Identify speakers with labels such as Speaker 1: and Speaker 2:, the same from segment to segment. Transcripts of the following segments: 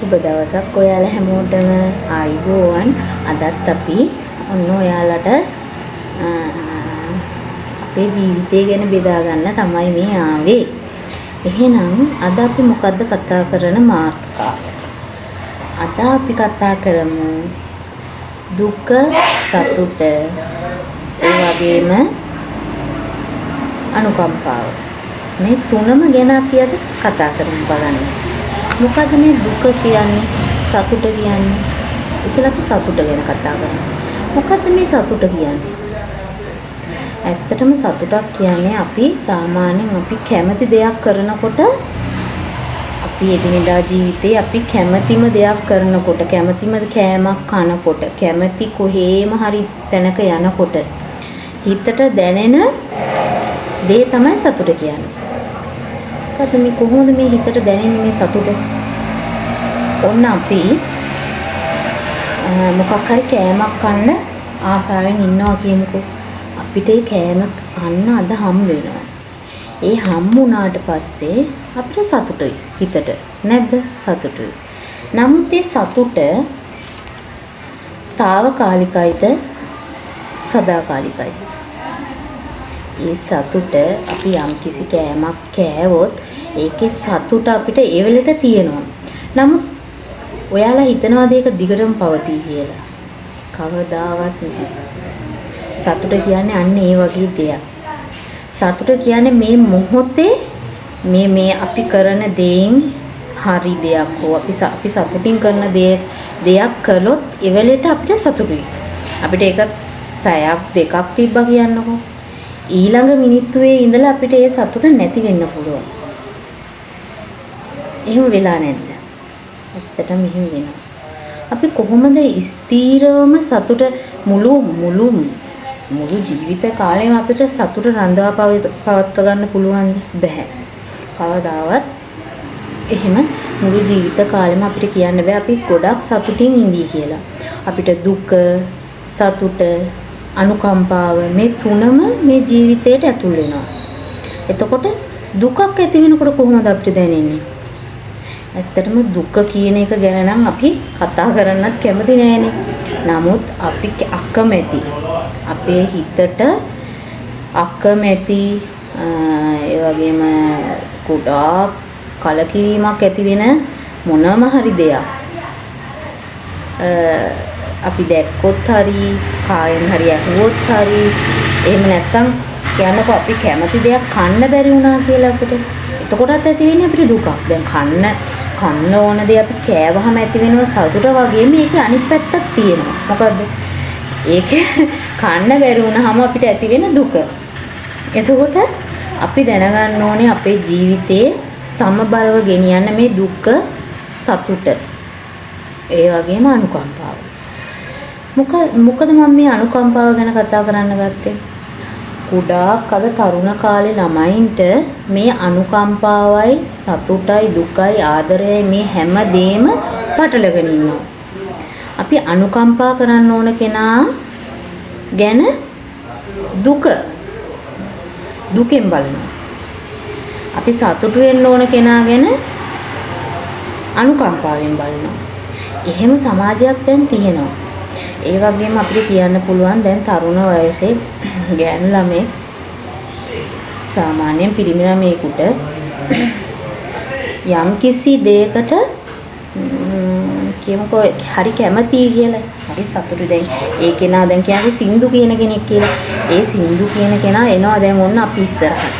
Speaker 1: සුබ දවසක් ඔයාලා හැමෝටම ආයුබෝවන්. අදත් අපි ඔන්න ඔයාලට අපේ ජීවිතය ගැන බෙදා ගන්න තමයි මේ ආවේ. එහෙනම් අද අපි මොකද්ද කතා කරන මාතෘකාව? අද අපි කතා කරමු දුක, සතුට, ඒ වගේම අනුකම්පාව. මේ තුනම ගැන අපි අද කතා කරමු. බලන්න. මොකද මේ දුක කියන්නේ, සතුට කියන්නේ? ඉතින් අපි සතුට ගැන කතා කරමු. මොකද මේ සතුට කියන්නේ? ඇත්තටම සතුටක් කියන්නේ අපි සාමාන්‍යයෙන් අපි කැමති දෙයක් කරනකොට, අපි එදිනෙදා ජීවිතේ අපි කැමතිම දෙයක් කරනකොට, කැමතිම කෑමක් කනකොට, කැමති කොහේම හරි තැනක යනකොට හිතට දැනෙන දේ තමයි සතුට කියන්නේ. මොකද මේ කොහොමද මේ හිතට දැනෙන්නේ මේ සතුට? ඔන්න අපි මොකක් හරි කෑමක් කන්න ආසාවෙන් ඉන්නවා කියමුකෝ. අපිට ඒ කෑම කන්න අද හම් වෙනවා. ඒ හම් වුණාට පස්සේ අපිට සතුටුයි හිතට. නැද්ද? සතුටුයි. නමුත් ඒ සතුට తాවකාලිකයිද සදාකාලිකයිද? ඒ සතුට අපි යම්කිසි කෑමක් කෑවොත් ඒකේ සතුට අපිට ඒ වෙලට තියෙනවා. නමුත් ඔයාලා හිතනවාද ඒක දිගටම පවතී කියලා? කවදාවත් නැහැ. සතුට කියන්නේ අන්න ඒ වගේ දෙයක්. සතුට කියන්නේ මේ මොහොතේ මේ අපි කරන දේෙන් හරි දෙයක් හෝ අපි සතුටින් කරන දෙයක් කළොත් ඒ වෙලෙට අපිට සතුටුයි. අපිට ඒක පැයක් දෙකක් තිබ්බා කියන්නකෝ. ඊළඟ මිනිත්තුවේ ඉඳලා අපිට ඒ සතුට නැති වෙන්න පුළුවන්. එහෙම වෙලා නැද්ද? ඇත්තටම එහෙම වෙනවා. අපි කොහොමද ස්ථීරවම සතුට මුළු ජීවිත කාලෙම අපිට සතුට රඳවා පවත්වා ගන්න පුළුවන්ද? බැහැ. කවදාවත් එහෙම මුළු ජීවිත කාලෙම අපිට කියන්න බෑ අපි ගොඩක් සතුටින් ඉඳී කියලා. අපිට දුක, සතුට, අනුකම්පාව මේ තුනම මේ ජීවිතයට ඇතුල් වෙනවා. එතකොට දුකක් ඇති වෙනකොට කොහොමද අපිට දැනෙන්නේ? ඇත්තටම දුක කියන එක ගැන නම් අපි කතා කරන්නත් කැමති නෑනේ. නමුත් අපි අකමැති. අපේ හිතට අකමැති ඒ වගේම ගොඩාක් කලකිරීමක් ඇති වෙන මොනම හරි දෙයක් අපි දැක්කොත් හරි, කායෙන් හරි ඇහුවොත් හරි, එහෙම නැත්තම් කියන්නකෝ අපි කැමති දෙයක් කන්න බැරි වුණා කියලා අපිට. එතකොටත් ඇති වෙන්නේ අපිට දුකක්. දැන් කන්න ඕන දේ අපි කෑවහම ඇති වෙනව සතුට වගේ මේකේ අනිත් පැත්තක් තියෙනවා. මොකද්ද? ඒකේ කන්න බැරි වුණාම අපිට ඇති වෙන දුක. එතකොට අපි දැනගන්න ඕනේ අපේ ජීවිතේ සමබරව ගෙනියන්න මේ දුක, සතුට, ඒ වගේම අනුකම්පාව. මොකද මම මේ අනුකම්පාව ගැන කතා කරන්න ගත්තේ? ගොඩාක් අද තරුණ කාලේ ළමයින්ට මේ අනුකම්පාවයි, සතුටයි, දුකයි, ආදරයයි මේ හැම දෙෙම පටලගෙන ඉන්නවා. අපි අනුකම්පා කරන්න ඕන කෙනා ගැන දුකෙන් බලනවා. අපි සතුටු වෙන්න ඕන කෙනා ගැන අනුකම්පාවෙන් බලනවා. එහෙම සමාජයක් දැන් තියෙනවා. ඒ වගේම අපිට කියන්න පුළුවන් දැන් තරුණ වයසේ ගෑනු ළමයි සාමාන්‍යයෙන් පිරිමි ළමයෙකුට යම් කිසි දෙයකට කියමුකෝ හරි කැමතියි කියලා, හරි සතුටුයි. දැන් ඒ කෙනා දැන් කියන්නේ සින්දු කියන කෙනෙක් කියලා. ඒ සින්දු කියන කෙනා එනවා දැන් ඔන්න අපි ඉස්සරහට.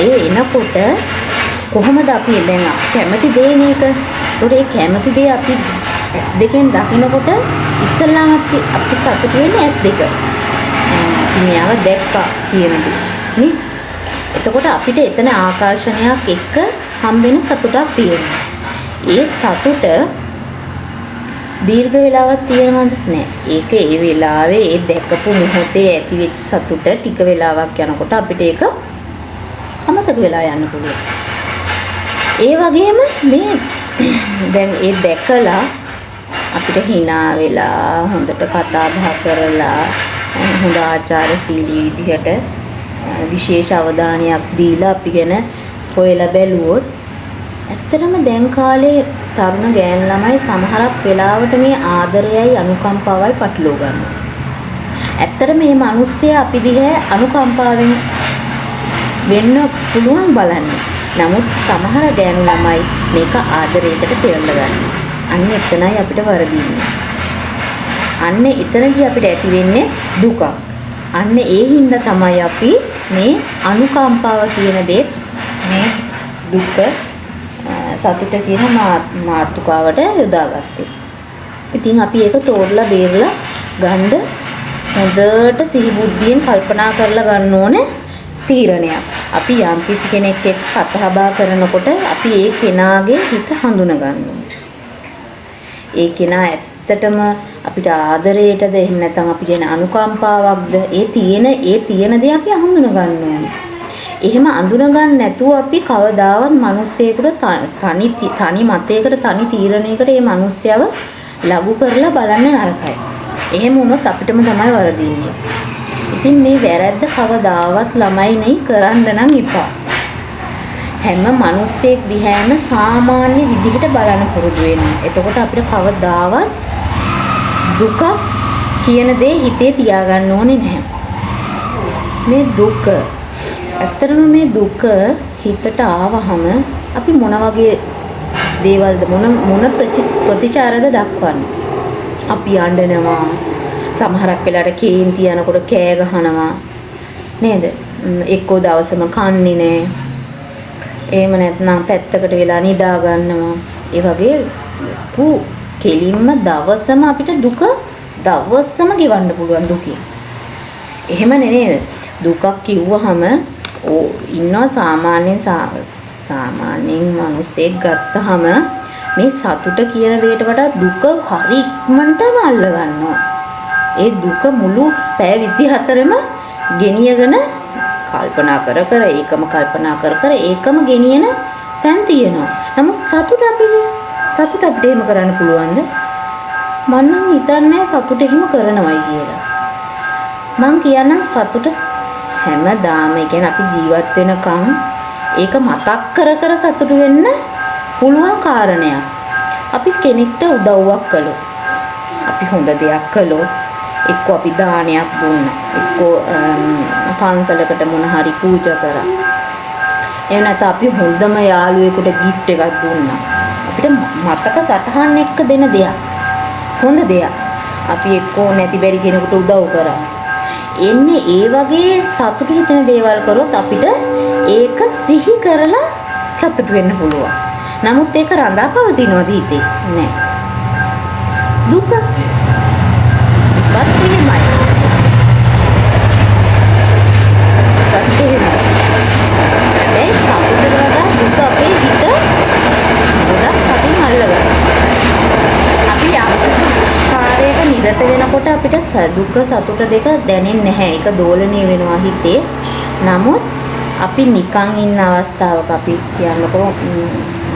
Speaker 1: ඒ එනකොට කොහොමද අපි දැන් කැමති දේ මේක. ඒකට ඒ කැමති දේ අපි S2 දකින්නකොට ඉස්සල්ලාම අපි සතුටු වෙන්නේ S2. අපි මෙයාව දැක්කා කියන දේ නේ. එතකොට අපිට එතන ආකර්ෂණයක් එක්ක හම්බෙන සතුටක් තියෙනවා. ඒ සතුට දීර්ඝ වෙලාවක් තියෙනවද? නෑ. ඒක ඒ වෙලාවේ ඒ දැකපු මොහොතේ ඇති වෙච්ච සතුට ටික වෙලාවක් යනකොට අපිට ඒක අමතක වෙලා යන්න පුළුවන්. ඒ වගේම මේ දැන් ඒ දැකලා අපිට hina වෙලා හොඳට කතා බහ කරලා හොඳ ආචාරශීලී විදිහට විශේෂ අවධානයක් දීලා අපි ගැන හොයලා බැලුවොත් ඇත්තටම දැන් කාලේ තරුණ ගෑන් ළමයි සමහරක් වෙලාවට මේ ආදරයයි අනුකම්පාවයි පටලවා ගන්නවා. ඇත්තට මේ මිනිස්සයා අපි දිහා අනුකම්පාවෙන් වෙන්න පුළුවන් බලන්න. නමුත් සමහර ගෑනු ළමයි මේක ආදරයකට පෙරලා ගන්නවා. අන්න එතනයි අපිට වරදින්නේ. අන්න එතනදී අපිට ඇති වෙන්නේ දුක. අන්න ඒ හින්දා තමයි අපි මේ අනුකම්පාව කියන දේ මේ දුක සතුට කියන මාතෘකාවට යොදාගත්තේ. ඉතින් අපි ඒක තෝරලා බේරලා ගන්න හොඳට සිහි බුද්ධියෙන් කල්පනා කරලා ගන්න ඕනේ තීරණයක්. අපි යම් කිසි කෙනෙක් එක්ක කතාබහ කරනකොට අපි ඒ කෙනාගේ හිත හඳුන ගන්න ඕනේ. ඒ කෙනා ඇත්තටම අපිට ආදරයටද එහෙම නැත්නම් අපි කියන අනුකම්පාවක්ද ඒ තියෙන දේ අපි හඳුන ගන්න ඕනේ. එහෙම අඳුන ගන්න නැතුව අපි කවදාවත් මිනිස්සෙකුට තනි මතයකට තනි තීරණයකට මේ මිනිස්සයව ලඝු කරලා බලන්න නරකයි. එහෙම වුණොත් අපිටම තමයි වරදින්නේ. ඉතින් මේ වැරද්ද කවදාවත් ළමයි නෙයි කරන්න නම් එපා. හැම මිනිස්සෙක් දිහාම සාමාන්‍ය විදිහට බලන්න පුරුදු වෙන්න. එතකොට අපිට කවදාවත් දුක කියන දේ හිතේ තියාගන්න ඕනේ නැහැ. මේ දුක ඇත්තටම මේ දුක හිතට ආවහම අපි මොන වගේ දේවල්ද මොන ප්‍රතිචාරද දක්වන්නේ? අපි අඬනවා. සමහරක් වෙලාවට කේන්ති යනකොට කෑ ගහනවා. නේද? එක්කෝ දවසම කන්නේ නැහැ. එහෙම නැත්නම් පැත්තකට වෙලා නිදා ගන්නවා. ඒ වගේ කෙලින්ම දවසම අපිට දුක දවසම ගෙවන්න පුළුවන් දුකින්. එහෙම නේද? දුකක් කිව්වහම ඉන්නවා සාමාන්‍යයෙන් මිනිස්සෙක් ගත්තාම මේ සතුට කියන දෙයට වඩා දුක හරි ඉක්මනටම අල්ල ගන්නවා. ඒ දුක මුළු පැය 24ම ගෙනියගෙන කල්පනා කර ඒකම ගෙනියන තැන් තියෙනවා. නමුත් සතුට අපිට එහෙම කරන්න පුළුවන්ද? මම නම් හිතන්නේ සතුට එහෙම කරනවයි කියලා. මං කියන්නම් සතුට හැමදාම කියන්නේ අපි ජීවත් වෙනකන් ඒක මතක් කර සතුට වෙන්න පුළුවන් කාරණයක්. අපි කෙනෙක්ට උදව්වක් කළොත්, අපි හොඳ දෙයක් කළොත්, එක්කෝ අපි දානයක් දුන්නා, එක්කෝ පන්සලකට මොන හරි පූජා කරා. එහෙම නැත්නම් අපි හොඳම යාළුවෙකුට gift එකක් දුන්නා. අපිට මතක සටහන් එක්ක දෙන දෙයක්. හොඳ දෙයක්. අපි එක්කෝ නැති බැරි කෙනෙකුට උදව් කරා. එන්නේ ඒ වගේ සතුට හිතෙන දේවල් කරොත් අපිට ඒක සිහි කරලා සතුට වෙන්න පුළුවන්. නමුත් ඒක රඳා පවතිනවද හිතේ? නෑ. දුක එහෙමයි. ඒ සතුට වඩා දුක අපේ හිත ගොඩක් කටින් අල්ලගන්නවා. අපි කාර්යයක නිරත වෙනකොට අපිට දුක සතුට දෙක දැනෙන්නේ නැහැ. ඒක දෝලණය වෙනවා හිතේ. නමුත් අපි නිකන් ඉන්න අවස්ථාවක අපි කියන්නකෝ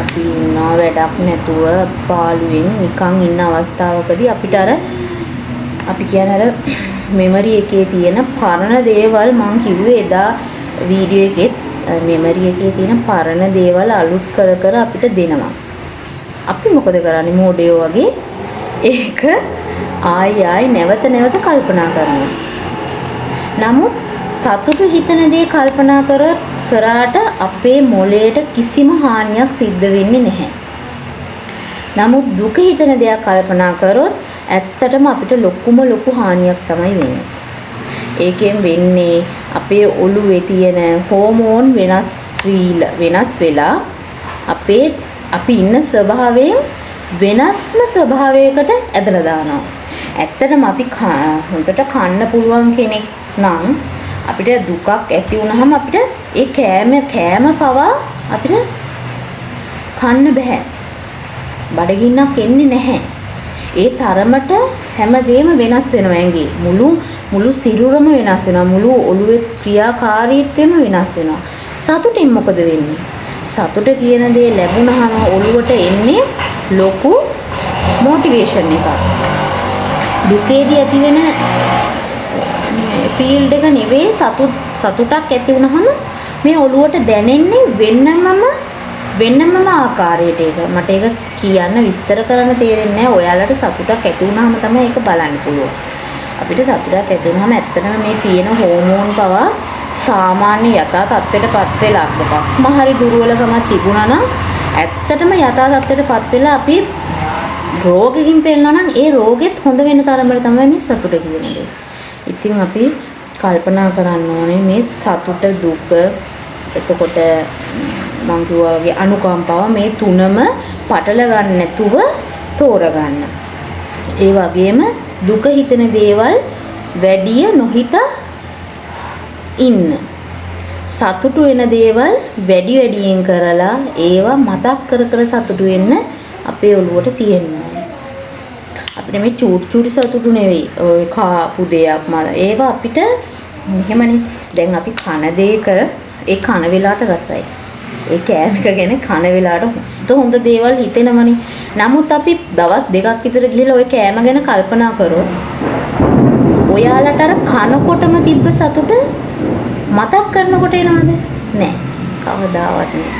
Speaker 1: අපි ඉන්නවා වැඩක් නැතුව පාළුවෙන් නිකන් ඉන්න අවස්ථාවකදී අපිට අර අපි කියන්නේ අර මෙමරි එකේ තියෙන පරණ දේවල් මං කිව්වේ එදා වීඩියෝ එකෙත් මෙමරි එකේ තියෙන පරණ දේවල් අලුත් කර අපිට දෙනවා. අපි මොකද කරන්නේ මෝඩයෝ වගේ ඒක ආයි නැවත කල්පනා කරනවා. නමුත් සතුටු හිතන දේ කල්පනා කරාට අපේ මොළයට කිසිම හානියක් සිද්ධ වෙන්නේ නැහැ. නමුත් දුක හිතන දේක් කල්පනා කරොත් ඇත්තටම අපිට ලොකු හානියක් තමයි වෙන්නේ. ඒකෙන් වෙන්නේ අපේ ඔළුවේ තියෙන හෝමෝන් වෙනස් වෙලා අපි ඉන්න ස්වභාවයෙන් වෙනස්ම ස්වභාවයකට ඇදලා දානවා. ඇත්තටම අපි හොඳට කන්න පුළුවන් කෙනෙක් නම් අපිට දුකක් ඇති වුනහම අපිට ඒ කෑම පවා අපිට කන්න බෑ. බඩගින්නක් එන්නේ නැහැ. ඒ තරමට හැමදේම වෙනස් වෙනවා ඇඟේ. මුළු සිරුරම වෙනස් වෙනවා. මුළු ඔළුවේ ක්‍රියාකාරීත්වෙම වෙනස් වෙනවා. සතුටින් මොකද වෙන්නේ? සතුට කියන දේ ලැබුණාම ඔළුවට එන්නේ ලොකු මොටිවේෂන් එකක්. දුකේදී ඇති වෙන ෆීල්ඩ් එක නෙවෙයි සතුටක් ඇති වුණාම මේ ඔළුවට දැනෙන්නේ වෙනමම වෙනමම ආකාරයට ඒක මට ඒක කියන්න විස්තර කරන්න තේරෙන්නේ නැහැ. ඔයාලට සතුටක් ඇති වුණාම තමයි ඒක බලන්න පුළුවන්. අපිට සතුටක් ඇති වුණාම ඇත්තටම මේ තියෙන හෝමෝන් පවා සාමාන්‍ය යථා තත්ත්වයටපත් වෙලා මොකක්ම හරි දුර්වලකමක් තිබුණා නම් ඇත්තටම යථා තත්ත්වයටපත් වෙලා අපි රෝගකින් පෙළනවා නම් ඒ රෝගෙත් හොඳ වෙන තරමට තමයි මේ සතුට කියන්නේ. ඉතින් අපි කල්පනා කරන්න ඕනේ මේ සතුට දුක එතකොට මං කිව්වා වගේ අනුකම්පාව මේ තුනම පටල ගන්න නැතුව තෝරගන්න. ඒ වගේම දුක හිතෙන දේවල් වැඩිය නොහිතා ඉන්න. සතුටු වෙන දේවල් වැඩි වැඩියෙන් කරලා ඒවා මතක් කර කර සතුටු වෙන්න අපේ ඔළුවට තියෙනවා. අපිට මේ චූටි සතුටු නෙවෙයි. ඔය කාපු දෙයක් ඒවා අපිට එහෙමනේ. දැන් අපි කන දෙයක ඒ කන වෙලාවට රසයි. ඒ කෑම එක ගැන කන වෙලාවට හොඳ දේවල් හිතෙනවනේ. නමුත් අපි දවස් දෙකක් විතර ගිහලා ওই කෑම ගැන කල්පනා කරොත් ඔයාලට අර කනකොටම තිබ්බ සතුට මතක් කරනකොට එනවද? නෑ. කවදාවත් නෑ.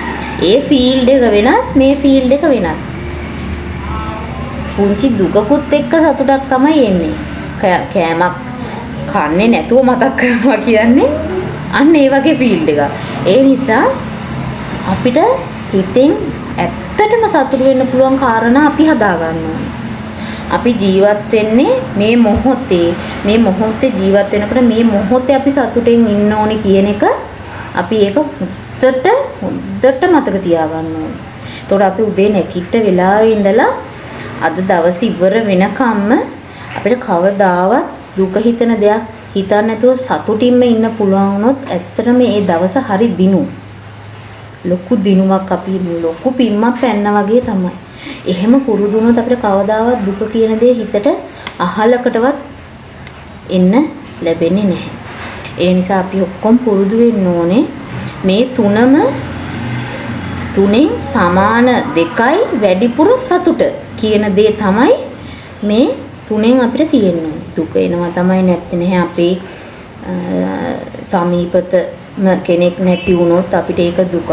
Speaker 1: ඒ ෆීල්ඩ් එක වෙනස්, මේ ෆීල්ඩ් එක වෙනස්. පුංචි දුකකුත් එක්ක සතුටක් තමයි එන්නේ. කෑමක් කන්නේ නැතුව මතක් කරනවා කියන්නේ අන්න ඒ වගේ ෆීල්ඩ් එකක්. ඒ නිසා අපිට හිතෙන් ඇත්තටම සතුටු වෙන්න පුළුවන් කාරණා අපි හදා ගන්න ඕනේ. අපි ජීවත් වෙන්නේ මේ මොහොතේ ජීවත් වෙනකොට මේ මොහොතේ අපි සතුටෙන් ඉන්න ඕනේ කියන එක අපි ඒක හොඳට මතක තියාගන්න ඕනේ. එතකොට අපි උදේ නැගිට වෙලාවේ ඉඳලා අද දවස් ඉවර වෙනකම්ම අපිට කවදාවත් දුක හිතෙන දෙයක් හිතන්න නැතුව සතුටින්ම ඉන්න පුළුවන් වුණොත් ඇත්තටම මේ දවස හරි දිනු. ලොකු දිනුමක් අපි ලොකු පිම්මක් පැන්න වගේ තමයි. එහෙම පුරුදු වුණොත් අපිට කවදාවත් දුක කියන දේ හිතට අහලකටවත් එන්න ලැබෙන්නේ නැහැ. ඒ නිසා අපි ඔක්කොම පුරුදු වෙන්න ඕනේ මේ තුනෙන් සමාන දෙකයි වැඩිපුර සතුට කියන දේ තමයි මේ තුනෙන් අපිට තියෙන්නේ. දුක එනවා තමයි නැත්te නැහැ අපේ සමීපතම කෙනෙක් නැති වුණොත් අපිට ඒක දුකක්.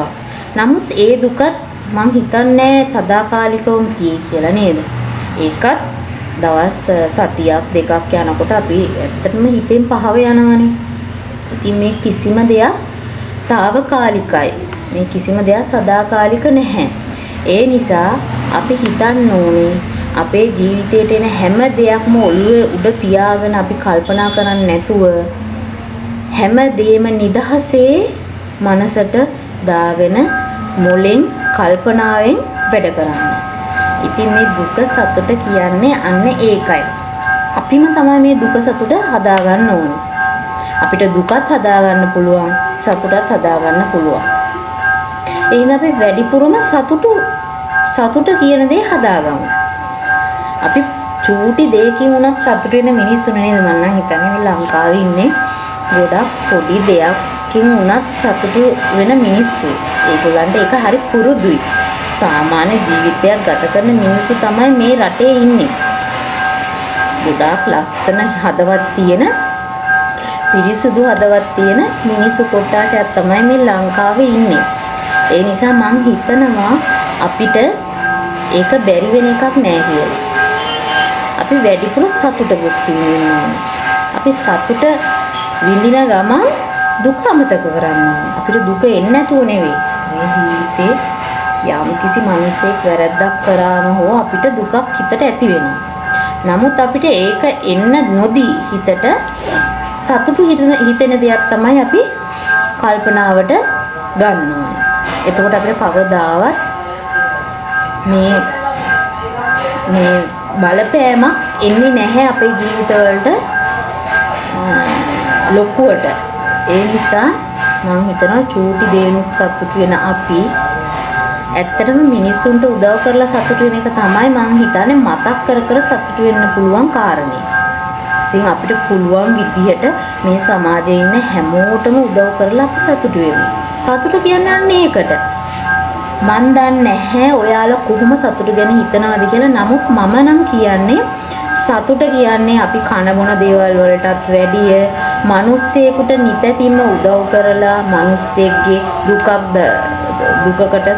Speaker 1: නමුත් ඒ දුකත් මං හිතන්නේ සදාකාලිකවම තියෙයි කියලා නේද? ඒකත් දවස් සතියක් දෙකක් යනකොට අපි ඇත්තටම හිතෙන් පහව යනවනේ. ඉතින් මේ කිසිම දෙයක් తాවකාලිකයි. මේ කිසිම දෙයක් සදාකාලික නැහැ. ඒ නිසා අපි හිතන්න ඕනේ අපේ ජීවිතේට එන හැම දෙයක්ම ඔළුවේ උඩ තියාගෙන අපි කල්පනා කරන්නේ නැතුව හැම දෙයක්ම නිදහසේ මනසට දාගෙන මොලෙන් කල්පනාවෙන් වැඩ කරන්න. ඉතින් මේ දුක සතුට කියන්නේ අන්න ඒකයි. අපිම තමයි මේ දුක සතුට හදාගන්න ඕනේ. අපිට දුකත් හදාගන්න පුළුවන්, සතුටත් හදාගන්න පුළුවන්. එහෙනම් අපි වැඩිපුරම සතුට කියන දේ හදාගමු. අපි චූටි දෙයකින් උනත් සතුට වෙන මිනිස්සු නේද? මම නම් හිතන්නේ මේ ලංකාවේ ඉන්නේ ගොඩක් පොඩි දෙයක්කින් උනත් සතුටු වෙන මිනිස්සු. ඒගොල්ලන්ට ඒක හරි පුරුදුයි. සාමාන්‍ය ජීවිතයක් ගත කරන මිනිස්සු තමයි මේ රටේ ඉන්නේ. ගොඩාක් ලස්සන හදවත් තියෙන පිරිසුදු හදවත් තියෙන මිනිස්සු කොට්ටාශයක් තමයි මේ ලංකාවේ ඉන්නේ. ඒ නිසා මම හිතනවා අපිට ඒක බැරි වෙන එකක් නෑ කියලා. අපි වැඩිපුර සතුට භුක්ති විඳින්න ඕනේ. අපි සතුට විඳින ගමන් දුක අමතක කරන්න ඕනේ. අපිට දුක එන්නේ නැතුව නෙවෙයි. මේ ජීවිතේ යම් කිසි මිනිසෙක් වැරද්දක් කරාම හෝ අපිට දුකක් හිතට ඇති වෙනවා. නමුත් අපිට ඒක එන්න නොදී හිතට සතුටු හිතෙන දෙයක් තමයි අපි කල්පනාවට ගන්න ඕනේ. එතකොට අපිට කවදාවත් මේ බලපෑමක් එන්නේ නැහැ අපේ ජීවිතවලට ලොකුවට. ඒ නිසා මම හිතනවා චූටි දේනුත් සතුටු වෙන අපි ඇත්තටම මිනිස්සුන්ට උදව් කරලා සතුටු වෙන එක තමයි මම හිතන්නේ මතක් කර කර සතුටු වෙන්න පුළුවන් කාරණේ. ඉතින් අපිට පුළුවන් විදිහට මේ සමාජයේ ඉන්න හැමෝටම උදව් කරලා අපි සතුටු වෙමු. සතුට කියන්නේ අන්න ඒකට. මන් දන්නේ නැහැ ඔයාලා කොහොම සතුට ගැන හිතනවද කියලා. නමුත් මම නම් කියන්නේ සතුට කියන්නේ අපි කන බොන දේවල් වලටත් වැඩිය මිනිස්සෙකුට නිතැතිම්ම උදව් කරලා මිනිස්සෙක්ගේ දුකක් දුකකට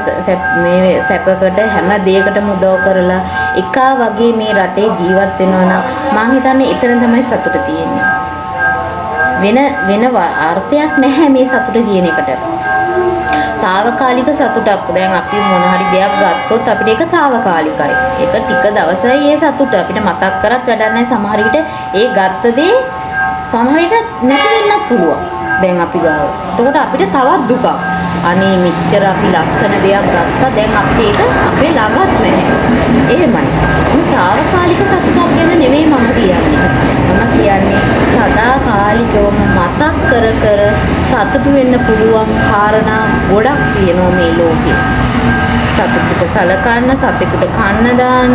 Speaker 1: මේ සැපකට හැම දෙයකටම උදව් කරලා එකා වගේ මේ රටේ ජීවත් වෙනවා නම් මම හිතන්නේ එතන තමයි සතුට තියෙන්නේ. වෙන අර්ථයක් නැහැ මේ සතුට කියන එකට. తాවකාලික සතුටක්. දැන් අපි මොන හරි දෙයක් ගත්තොත් අපිට ඒක తాවකාලිකයි. ඒක ටික දවසයි ඒ සතුට අපිට මතක් කරත් වැඩක් නැහැ. සමහර විට ඒ ගත්ත දේ සමහර විට නැති වෙන්නත් පුළුවන්. දැන් අපි ගාව. එතකොට අපිට තවත් දුකක්. අනේ මෙච්චර අපි ලස්සන දෙයක් ගත්තා දැන් අපිට ඒක අපේ ළඟත් නැහැ. එහෙමයි. මේ తాවකාලික සතුටක් ගැන නෙමෙයි මම කියන්නේ. මම කියන්නේ සදාකාලිකවම මතක් කර කර සතුටු වෙන්න පුළුවන් කාරණා ගොඩක් තියෙනවා මේ ලෝකේ. සතුටුට සලකන්න, සතෙකුට කන්න දාන්න,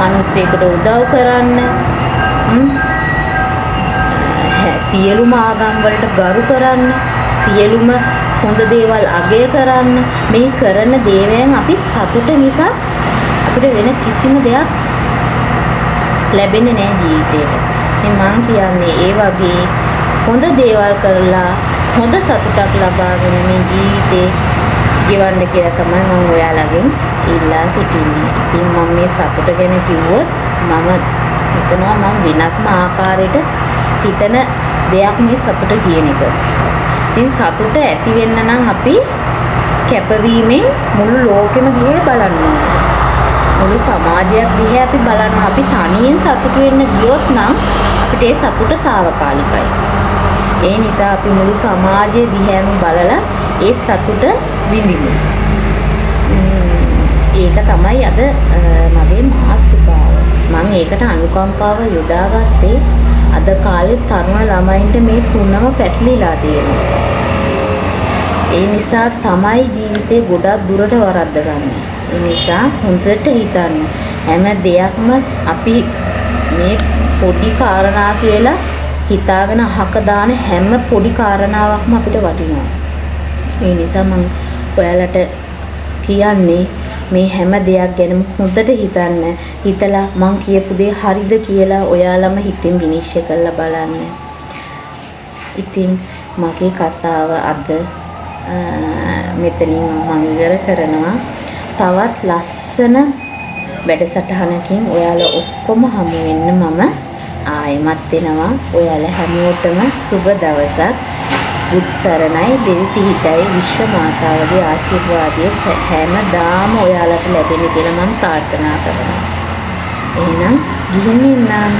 Speaker 1: මිනිස්සෙකුට උදව් කරන්න. සියලුම ආගම් වලට ගරු කරන්න, සියලුම හොඳ දේවල් අගය කරන්න. මේ කරන දේවයන් අපි සතුට මිස අපිට වෙන කිසිම දෙයක් ලැබෙන්නේ නැහැ ජීවිතේට. ඉතින් මම කියන්නේ ඒ වගේ හොඳ දේවල් කරලා හොඳ සතුටක් ලබාගෙන මේ ජීවිතේ ගෙවන්න කියලා තමයි මම ඔයාලගෙන් ඉල්ලා සිටින්නේ. ඉතින් මම මේ සතුට ගැන කිව්වොත් මම හිතනවා මම වෙනස්ම ආකාරයකට හිතන දෙයක් මේ සතුට කියන එක. ඉතින් සතුට ඇති වෙන්න නම් අපි කැපවීමෙන් මුළු ලෝකෙම දිහා බලන්න ඕනේ. මුළු සමාජයක් දිහා අපි බලන්න. අපි තනියෙන් සතුට වෙන්න ගියොත් නම් අපිට ඒ සතුට తాවකාලිකයි. ඒ නිසා අපි මුළු සමාජය දිහාම බලලා ඒ සතුට විඳිමු. ඒක තමයි අද මගේ මාතෘකාව. මම ඒකට අනුකම්පාව යොදාගත්තේ අද කාලේ තරුණ ළමයින්ට මේ තුනම පැටලිලා තියෙනවා. ඒ නිසා තමයි ජීවිතේ ගොඩක් දුරට වරද්දගන්නේ. ඒ නිසා හොඳට හිතන්න. හැම දෙයක්ම අපි මේ පොඩි කාරණා කියලා හිතාගෙන අහක දාන හැම පොඩි කාරණාවක්ම අපිට වටිනවා. ඒ නිසා මම ඔයාලට කියන්නේ මේ හැම දෙයක් ගැනම හොඳට හිතන්න. හිතලා මං කියපු දේ හරිද කියලා ඔයාලම හිතින් විනිශ්චය කරලා බලන්න. ඉතින් මගේ කතාව අද මෙතනින් මම ඉවර කරනවා. තවත් ලස්සන වැඩසටහනකින් ඔයාලා ඔක්කොම හමු වෙන්න මම ආයෙමත් එනවා. ඔයාලා හැමෝටම සුබ දවසක්. බුදු සරණයි, දෙවි පිහිටයි, විශ්ව මාතාවගේ ආශිර්වාදය හැමදාම ඔයාලට ලැබෙන්න කියලා මම ප්‍රාර්ථනා කරනවා. එහෙනම් ගිහින් ඉන්නම්.